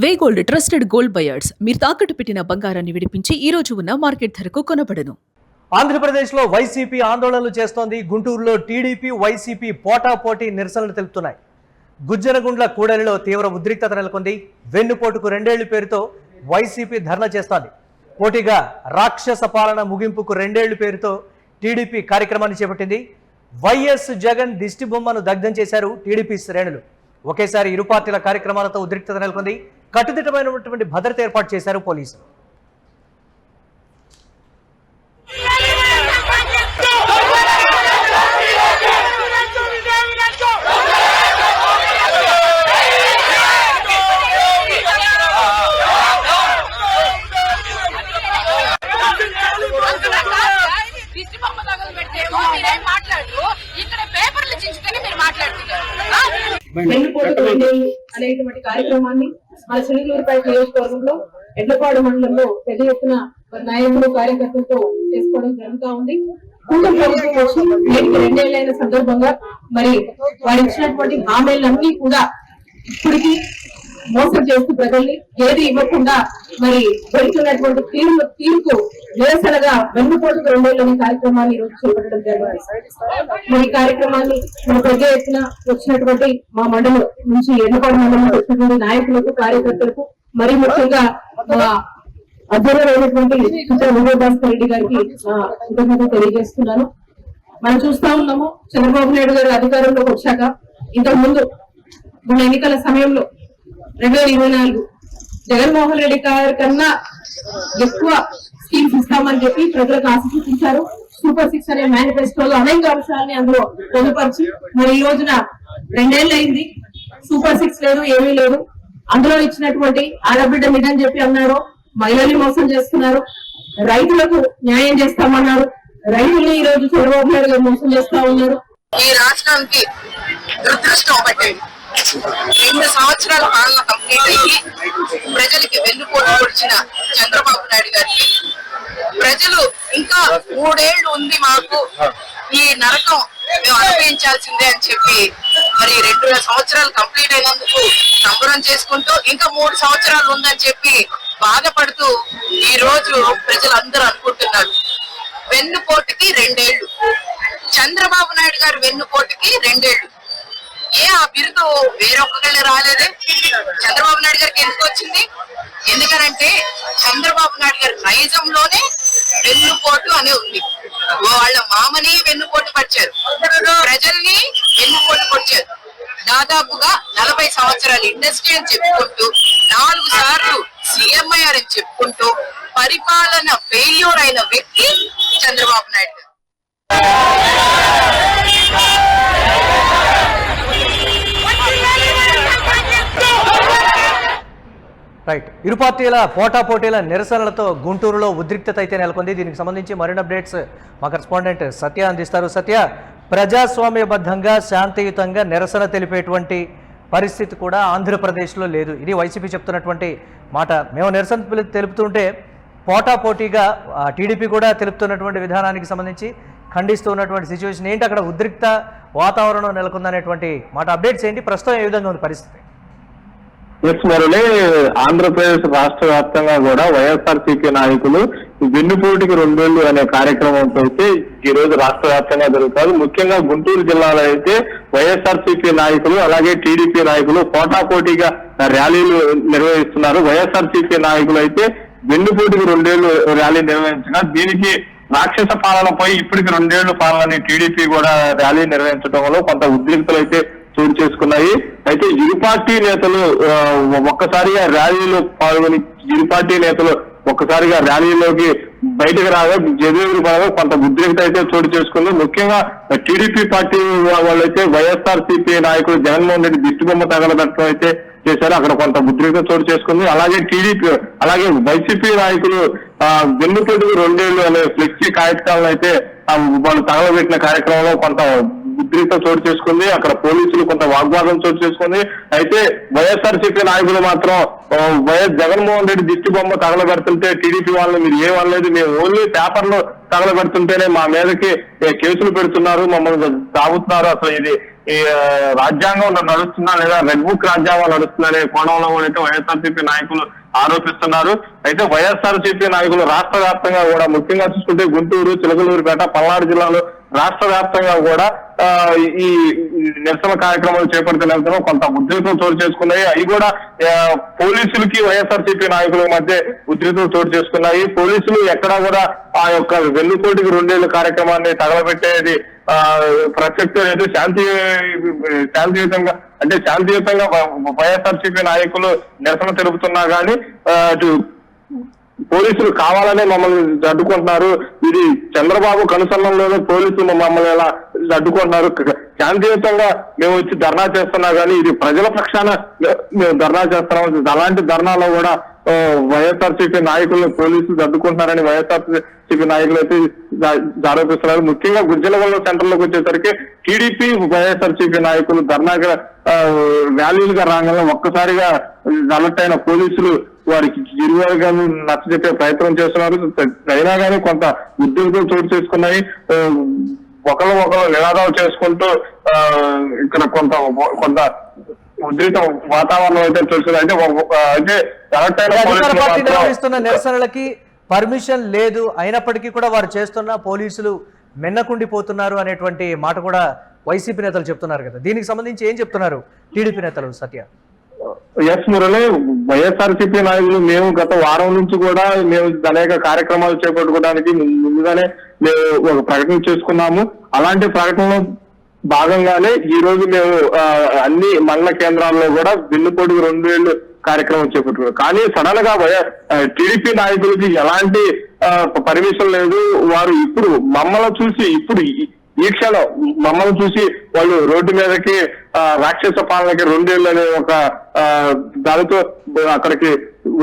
వే gold trusted gold buyers మీరు తాకట్టు పెట్టిన బంగారాన్ని విడిపించి ఈ రోజు ఉన్న మార్కెట్ ధరకు కొనబడను. ఆంధ్రప్రదేశ్లో వైసీపీ ఆందోళనలు చేస్తోంది. గుంటూరులో టీడీపీ వైసీపీ పోటాపోటీ నిరసనలు తెలుపుతున్నాయి. గుజ్జనగుండ్ల కూడలిలో తీవ్ర ఉద్రిక్తత నెలకొంది. వెన్నుపోటుకు 2 ఏళ్ల పేరుతో వైసీపీ ధర్నా చేస్తోంది. పోటీగా రాక్షస పాలన ముగింపుకు 2 ఏళ్ల పేరుతో టీడీపీ కార్యక్రమాన్ని చేపట్టింది. వైఎస్ జగన్ దిష్టి బొమ్మను దగ్ధం చేశారు టీడీపీ శ్రేణులు. ఒకేసారి ఇరు పార్టీల కార్యక్రమాలతో ఉద్రిక్తత నెలకొంది. కట్టుదిట్టమైనటువంటి భద్రత ఏర్పాటు చేశారు పోలీసులు. అనేటువంటి కార్యక్రమాన్ని మన శ్రీలూరుపేట నియోజకవర్గంలో ఎడ్లపాడు మండలంలో పెద్ద ఎత్తున నాయకులు కార్యకర్తలతో చేసుకోవడం జరుగుతూ ఉంది. కూటమి ప్రభుత్వం వచ్చి నేటికి 2 ఏళ్లైన సందర్భంగా మరి వారు ఇచ్చినటువంటి హామీలన్నీ కూడా ఇప్పటికీ మోసం చేస్తూ ప్రజల్ని ఏది ఇవ్వకుండా మరి పెడుతున్నటువంటి తీర్పు నిరసనగా వెన్నుపోటుకు 2 ఏళ్ల కార్యక్రమాన్ని ఈ రోజు చేపట్టడం జరిగింది. మరి ఈ కార్యక్రమాన్ని మన పెద్ద ఎత్తున వచ్చినటువంటి మా మండలం నుంచి ఎన్నపాడు మండలం వచ్చినటువంటి నాయకులకు కార్యకర్తలకు మరి ముఖ్యంగా అధ్యయనమైనటువంటి విజయభాస్కర్ రెడ్డి గారికి కృతజ్ఞతలు తెలియజేస్తున్నాను. మనం చూస్తా ఉన్నాము చంద్రబాబు నాయుడు గారు అధికారంలోకి వచ్చాక ఇంతకు ముందు మన ఎన్నికల సమయంలో 2024 జగన్మోహన్ రెడ్డి గారి కన్నా ఎక్కువ స్కీమ్స్ ఇస్తామని చెప్పి ప్రజలకు ఆశ చూపించారు. సూపర్ 6 అనే మేనిఫెస్టోలో అనేక అంశాలని అందులో పొందుపరిచి మరి ఈ రోజున 2 ఏళ్ళు అయింది. సూపర్ 6 లేదు, ఏమీ లేదు. అందులో ఇచ్చినటువంటి ఆడబిడ్డ నిజం చెప్పి అన్నారు, మహిళల్ని మోసం చేస్తున్నారు, రైతులకు న్యాయం చేస్తామన్నారు, రైతుల్ని ఈ రోజు చంద్రబాబు నాయుడు గారు మోసం చేస్తా ఉన్నారు. ఈ రాష్ట్రానికి దురదృష్టం ఒకటి 2 సంవత్సరాల పాలన కంప్లీట్ అయ్యి ప్రజలకి వెన్నుపోటు పొడిచిన చంద్రబాబు నాయుడు గారికి ప్రజలు ఇంకా 3 ఏళ్లు ఉంది మాకు ఈ నరకం మేము అనుభవించాల్సిందే అని చెప్పి మరి 2 సంవత్సరాలు కంప్లీట్ అయినందుకు సంబరం చేసుకుంటూ ఇంకా 3 సంవత్సరాలు ఉందని చెప్పి బాధపడుతూ ఈ రోజు ప్రజలందరూ అనుకుంటున్నారు వెన్నుపోటుకి 2 ఏళ్లు, చంద్రబాబు నాయుడు గారు వెన్నుపోటుకి 2 ఏళ్లు. ఆ బిరుదు వేరొకళ్ళు రాలేదే, చంద్రబాబు నాయుడు గారికి ఎందుకు వచ్చింది? ఎందుకనంటే చంద్రబాబు నాయుడు గారి నైజంలోనే వెన్నుపోటు అనే ఉంది. వాళ్ళ మామని వెన్నుపోటు పడిచారు, ప్రజల్ని వెన్నుపోటు పొడిచారు. దాదాపుగా 40 సంవత్సరాల ఇండస్ట్రీ అని చెప్పుకుంటూ 4 సార్లు సీఎం అయ్యారని చెప్పుకుంటూ పరిపాలన ఫెయిల్యూర్ అయిన వ్యక్తి చంద్రబాబు నాయుడు గారు. రైట్. ఇరు పార్టీల పోటాపోటీల నిరసనలతో గుంటూరులో ఉద్రిక్తత అయితే నెలకొంది. దీనికి సంబంధించి మరిన్ని అప్డేట్స్ మా కరెస్పాండెంట్ సత్య అందిస్తారు. సత్య, ప్రజాస్వామ్యబద్ధంగా శాంతియుతంగా నిరసన తెలిపేటువంటి పరిస్థితి కూడా ఆంధ్రప్రదేశ్లో లేదు. ఇది వైసీపీ చెప్తున్నటువంటి మాట. మేము నిరసన తెలుపుతుంటే పోటాపోటీగా టీడీపీ కూడా తెలుపుతున్నటువంటి విధానానికి సంబంధించి ఖండిస్తూ ఉన్నటువంటి సిచ్యువేషన్ ఏంటి? అక్కడ ఉద్రిక్త వాతావరణం నెలకొందనేటువంటి మాట. అప్డేట్స్ ఏంటి? ప్రస్తుతం ఏ విధంగా ఉంది పరిస్థితి? మరలే ఆంధ్రప్రదేశ్ రాష్ట్ర వ్యాప్తంగా కూడా వైఎస్ఆర్సీపీ నాయకులు వెన్నుపోటుకి 2 ఏళ్లు అనే కార్యక్రమంతో అయితే ఈ రోజు రాష్ట్ర వ్యాప్తంగా జరుగుతారు. ముఖ్యంగా గుంటూరు జిల్లాలో అయితే వైఎస్ఆర్సీపీ నాయకులు అలాగే టీడీపీ నాయకులు పోటాపోటీగా ర్యాలీలు నిర్వహిస్తున్నారు. వైఎస్ఆర్సీపీ నాయకులు అయితే వెన్నుపోటుకి 2 ఏళ్లు ర్యాలీ నిర్వహించగా దీనికి రాక్షస పాలనపై ఇప్పటికి 2 ఏళ్ల పాలనని టీడీపీ కూడా ర్యాలీ నిర్వహించడంలో కొంత ఉద్రిక్తలు అయితే చోటు చేసుకున్నాయి. అయితే ఇరు పార్టీ నేతలు ఒక్కసారిగా ర్యాలీలో పాల్గొని ఇరు పార్టీ నేతలు ఒక్కసారిగా ర్యాలీలోకి బయటకు రాగా జగన్ పరంగా కొంత ఉద్రిక్తత అయితే చోటు చేసుకుంది. ముఖ్యంగా టీడీపీ పార్టీ వాళ్ళైతే వైఎస్ఆర్సీపీ నాయకులు జగన్మోహన్ రెడ్డి దిష్టిబొమ్మ తగలబెట్టడం అయితే చేశారు. అక్కడ కొంత ఉద్రిక్తత చోటు చేసుకుంది. అలాగే టీడీపీ అలాగే వైసీపీ నాయకులు వెన్నుపోటుకు 2 ఏళ్లు అనే ఫ్లెక్సీ కాగితాలను అయితే వాళ్ళు తగలబెట్టిన కార్యక్రమంలో కొంత ఉద్రిక్తత చోటు చేసుకుంది. అక్కడ పోలీసులు కొంత వాగ్వాదం చోటు చేసుకుంది. అయితే వైఎస్ఆర్సీపీ నాయకులు మాత్రం వైఎస్ జగన్మోహన్ రెడ్డి దిష్టి బొమ్మ తగలబెడుతుంటే టీడీపీ వాళ్ళని మీరు ఏమనలేదు, మేము ఓన్లీ పేపర్లు తగలబెడుతుంటేనే మా మీదకి కేసులు పెడుతున్నారు, మమ్మల్ని తాగుతున్నారు, అసలు ఇది ఈ రాజ్యాంగం నడుస్తుందా లేదా రెడ్ బుక్ రాజ్యాంగం నడుస్తుందా అనే కోణంలో కూడా అయితే వైఎస్ఆర్సీపీ నాయకులు ఆరోపిస్తున్నారు. అయితే వైఎస్ఆర్సీపీ నాయకులు రాష్ట్ర వ్యాప్తంగా కూడా ముఖ్యంగా చూసుకుంటే గుంటూరు, చిలకలూరిపేట, పల్నాడు జిల్లాలో రాష్ట్ర వ్యాప్తంగా కూడా ఈ నిరసన కార్యక్రమాలు చేపడుతున్న కొంత ఉద్రిక్తలు చోటు చేసుకున్నాయి. అవి కూడా పోలీసులకి వైఎస్ఆర్సీపీ నాయకుల మధ్య ఉద్రిక్తలు చోటు చేసుకున్నాయి. పోలీసులు ఎక్కడా కూడా ఆ యొక్క వెన్నుపోటుకి 2 ఏళ్ల కార్యక్రమాన్ని తగలబెట్టేది ప్రసక్తి లేదు. శాంతియుతంగా వైఎస్ఆర్సీపీ నాయకులు నిరసన తెలుపుతున్నా కానీ పోలీసులు కావాలనే మమ్మల్ని అడ్డుకుంటున్నారు. ఇది చంద్రబాబు కనుసన్నల్లోనే పోలీసులు మమ్మల్ని ఎలా అడ్డుకుంటున్నారు. శాంతియుతంగా మేము వచ్చి ధర్నా చేస్తున్నా కానీ ఇది ప్రజల పక్షాన మేము ధర్నా చేస్తున్నాం. అలాంటి ధర్నాలో కూడా వైఎస్ఆర్సీపీ నాయకులను పోలీసులు అడ్డుకుంటున్నారని వైఎస్ఆర్సీపీ నాయకులు అయితే ఆరోపిస్తున్నారు. ముఖ్యంగా గుజ్జలగూడ సెంటర్ లోకి వచ్చేసరికి టీడీపీ వైఎస్ఆర్సీపీ నాయకులు ధర్నాగా ర్యాలీలుగా రాగానే ఒక్కసారిగా అలర్ట్ అయిన పోలీసులు వారికి ఇరువర్గాలు నచ్చజెప్పే ప్రయత్నం చేస్తున్నారు. అయినా కానీ కొంత ఉద్యోగులు చోటు చేసుకున్నాయి. ఒకరు నినాదాలు చేసుకుంటూ ఇక్కడ కొంత ఉద్రిక్త వాతావరణం అయితే చూస్తుంది. అయితే అలర్ట్ అయిన అధికార పార్టీ పోలీసులు నిర్వహిస్తున్న నిరసనలకి పర్మిషన్ లేదు, అయినప్పటికీ కూడా వారు చేస్తున్న పోలీసులు మెన్నకుండిపోతున్నారు అనేటువంటి మాట కూడా వైసీపీ నేతలు చెప్తున్నారు కదా. దీనికి సంబంధించి ఏం చెప్తున్నారు టీడీపీ నేతలు? సత్య. ఎస్ మురళి, వైఎస్ఆర్సీపీ నాయకులు మేము గత వారం నుంచి కూడా మేము అనేక కార్యక్రమాలు చేపట్టుకోవడానికి ముందుగానే మేము ఒక ప్రకటన చేసుకున్నాము. అలాంటి ప్రకటనలో భాగంగానే ఈ రోజు మేము అన్ని మండల కేంద్రాల్లో కూడా వెన్నుపోటుకు 2 ఏళ్లు కార్యక్రమం చేపట్టుకున్నాం. కానీ సడన్ గా టీడీపీ నాయకులకి ఎలాంటి పర్మిషన్ లేదు. వారు ఇప్పుడు మమ్మల్ని చూసి ఈ క్షణం మమ్మల్ని చూసి వాళ్ళు రోడ్డు మీదకి రాక్షస పాలనకి 2 ఏళ్ళు అనే ఒక దానితో అక్కడికి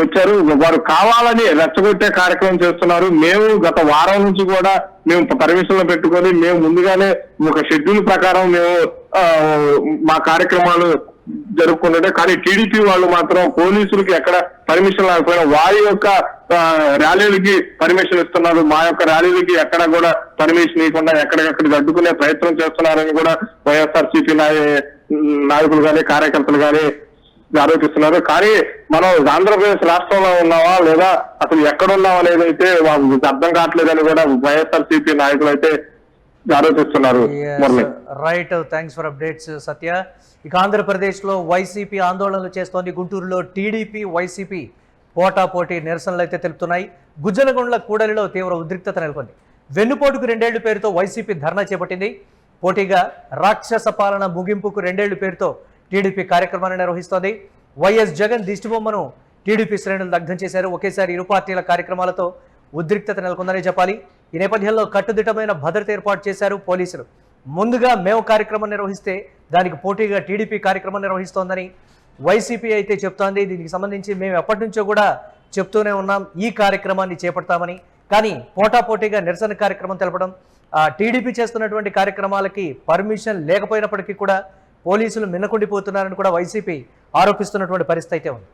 వచ్చారు. వారు కావాలని రెచ్చగొట్టే కార్యక్రమం చేస్తున్నారు. మేము గత వారం నుంచి కూడా మేము పర్మిషన్లు పెట్టుకొని మేము ముందుగానే ఒక షెడ్యూల్ ప్రకారం మేము మా కార్యక్రమాలు జరుపుకుంటుంటే, కానీ టీడీపీ వాళ్ళు మాత్రం పోలీసులకి ఎక్కడ పర్మిషన్ లేకపోయినా వారి యొక్క ర్యాలీలకి పర్మిషన్ ఇస్తున్నారు. మా యొక్క ర్యాలీలకి ఎక్కడ కూడా పర్మిషన్ ఇవ్వకుండా ఎక్కడికక్కడికి అడ్డుకునే ప్రయత్నం చేస్తున్నారని కూడా వైఎస్ఆర్సీపీ నాయకులు కానీ కార్యకర్తలు కానీ ఆరోపిస్తున్నారు. కానీ మనం ఆంధ్రప్రదేశ్ రాష్ట్రంలో ఉన్నావా లేదా అసలు ఎక్కడున్నాం అనేది అయితే అర్థం కావట్లేదని కూడా వైఎస్ఆర్సీపీ నాయకులు అయితే ఆరోపిస్తున్నారు. రైట్, థ్యాంక్స్ ఫర్ అప్డేట్స్ సత్య. ఇక ఆంధ్రప్రదేశ్ లో వైసీపీ ఆందోళనలు చేస్తోంది. గుంటూరులో టీడీపీ వైసీపీ పోటాపోటీ నిరసనలు అయితే తెలుపుతున్నాయి. గుజ్జలగొండ్ల కూడలిలో తీవ్ర ఉద్రిక్తత నెలకొంది. వెన్నుపోటుకు 2 ఏళ్ల పేరుతో వైసీపీ ధర్నా చేపట్టింది. పోటీగా రాక్షస పాలన ముగింపుకు 2 ఏళ్ల పేరుతో టీడీపీ కార్యక్రమాన్ని నిర్వహిస్తోంది. వైఎస్ జగన్ దిష్టిబొమ్మను టీడీపీ శ్రేణులు దగ్ధం చేశారు. ఒకేసారి ఇరు పార్టీల కార్యక్రమాలతో ఉద్రిక్తత నెలకొందనే చెప్పాలి. ఈ నేపథ్యంలో కట్టుదిట్టమైన భద్రత ఏర్పాటు చేశారు పోలీసులు. ముందుగా మేము కార్యక్రమం నిర్వహిస్తే దానికి పోటీగా టీడీపీ కార్యక్రమం నిర్వహిస్తోందని వైసీపీ అయితే చెప్తోంది. దీనికి సంబంధించి మేము ఎప్పటి నుంచో కూడా చెప్తూనే ఉన్నాం, ఈ కార్యక్రమాన్ని చేపడతామని. కానీ పోటాపోటీగా నిరసన కార్యక్రమం తెలపడం, టీడీపీ చేస్తున్నటువంటి కార్యక్రమాలకి పర్మిషన్ లేకపోయినప్పటికీ కూడా పోలీసులు మిన్నకుండిపోతున్నారని కూడా వైసీపీ ఆరోపిస్తున్నటువంటి పరిస్థితి అయితే ఉంది.